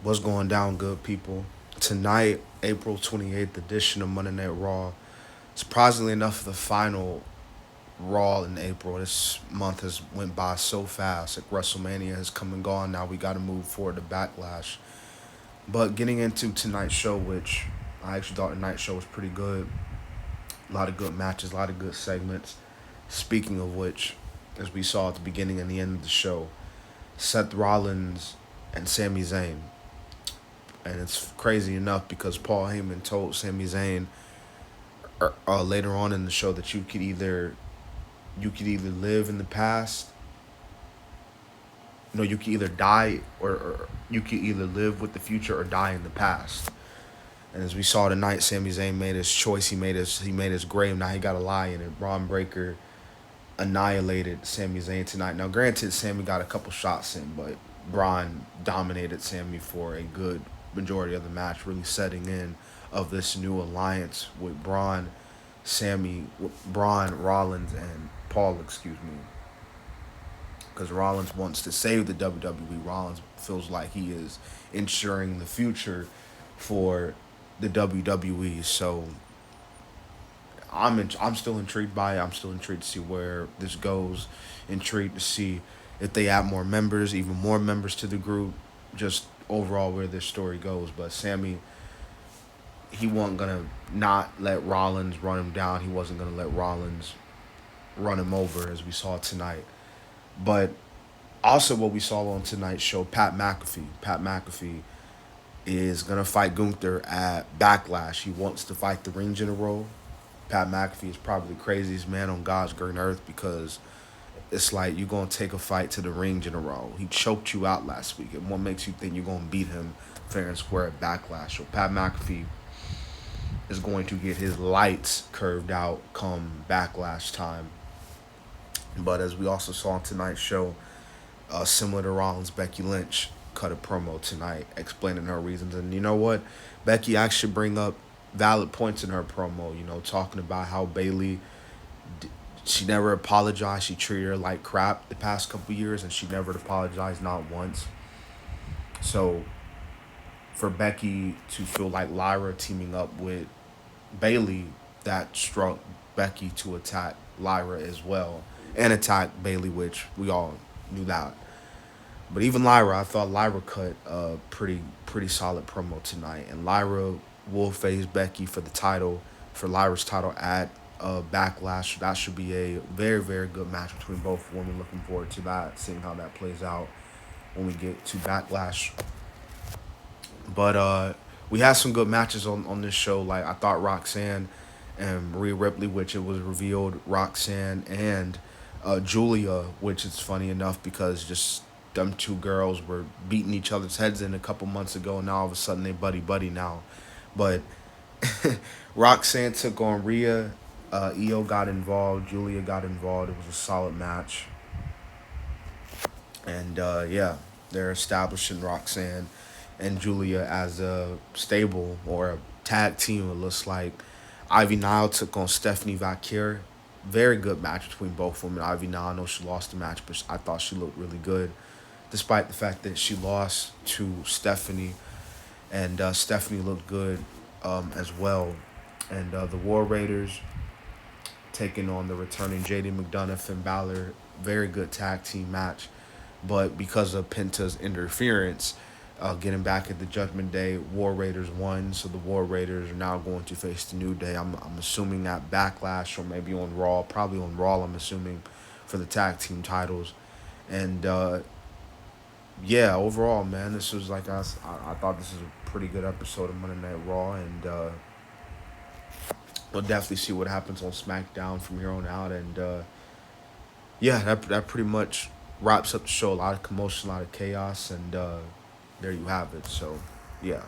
What's going down, good people? Tonight, April 28th edition of Monday Night Raw. Surprisingly enough, the final Raw in April. This month has went by so fast. Like WrestleMania has come and gone. Now we got to move forward to Backlash. But getting into tonight's show, which I actually thought tonight's show was pretty good. A lot of good matches, a lot of good segments. Speaking of which, as we saw at the beginning and the end of the show, Seth Rollins and Sami Zayn. And it's crazy enough because Paul Heyman told Sami Zayn later on in the show that you could either live in the past. No, you could either die or you could either live with the future or die in the past. And as we saw tonight, Sami Zayn made his choice. He made his grave. Now he got to lie in it. Braun Breaker annihilated Sami Zayn tonight. Now, granted, Sami got a couple shots in, but Braun dominated Sami for a good majority of the match, really setting in of this new alliance with Braun, Rollins, and Paul. Excuse me, because Rollins wants to save the WWE. Rollins feels like he is ensuring the future for the WWE. So I'm still intrigued by it. I'm still intrigued to see where this goes. Intrigued to see if they add more members, even more members to the group. Just overall where this story goes. But Sammy, he wasn't gonna not let Rollins run him down. He wasn't gonna let Rollins run him over as we saw tonight. But also what we saw on tonight's show, Pat McAfee. Pat McAfee is gonna fight Gunther at Backlash. He wants to fight the Ring General. Pat McAfee is probably the craziest man on God's green earth because it's like you're gonna take a fight to the Ring General. He choked you out last week, and what makes you think you're gonna beat him fair and square at Backlash? So Pat McAfee is going to get his lights curved out come Backlash time. But as we also saw on tonight's show, similar to Rollins, Becky Lynch cut a promo tonight explaining her reasons. And you know what? Becky actually bring up valid points in her promo, talking about how Bailey, she never apologized. She treated her like crap the past couple years, and she never apologized, not once. So for Becky to feel like Lyra teaming up with Bailey, that struck Becky to attack Lyra as well and attack Bailey, which we all knew that. But even Lyra, I thought Lyra cut a pretty solid promo tonight, and Lyra will face Becky for the title, for Lyra's title at Backlash. That should be a very very good match between both women. Looking forward to that, seeing how that plays out when we get to Backlash. But we had some good matches on this show. Like I thought Roxanne and Rhea Ripley, which it was revealed Roxanne and Julia, which is funny enough because just them two girls were beating each other's heads in a couple months ago, and now all of a sudden they buddy buddy now. But Roxanne took on Rhea. Io got involved. Julia got involved. It was a solid match. And yeah, they're establishing Roxanne and Julia as a stable or a tag team. It looks like Ivy Nile took on Stephanie Vaquer. Very good match between both women. Ivy Nile, I know she lost the match, but I thought she looked really good, despite the fact that she lost to Stephanie, and Stephanie looked good as well. And the War Raiders taking on the returning JD McDonough, Finn Balor. Very good tag team match. But because of Penta's interference, getting back at the Judgment Day, War Raiders won. So the War Raiders are now going to face the New Day. I'm assuming at Backlash or maybe on Raw. Probably on Raw, I'm assuming, for the tag team titles. And yeah, overall, man, this was like I thought this was a pretty good episode of Monday Night Raw. And we'll definitely see what happens on SmackDown from here on out. And yeah, that pretty much wraps up the show. A lot of commotion, a lot of chaos, and there you have it. So, yeah.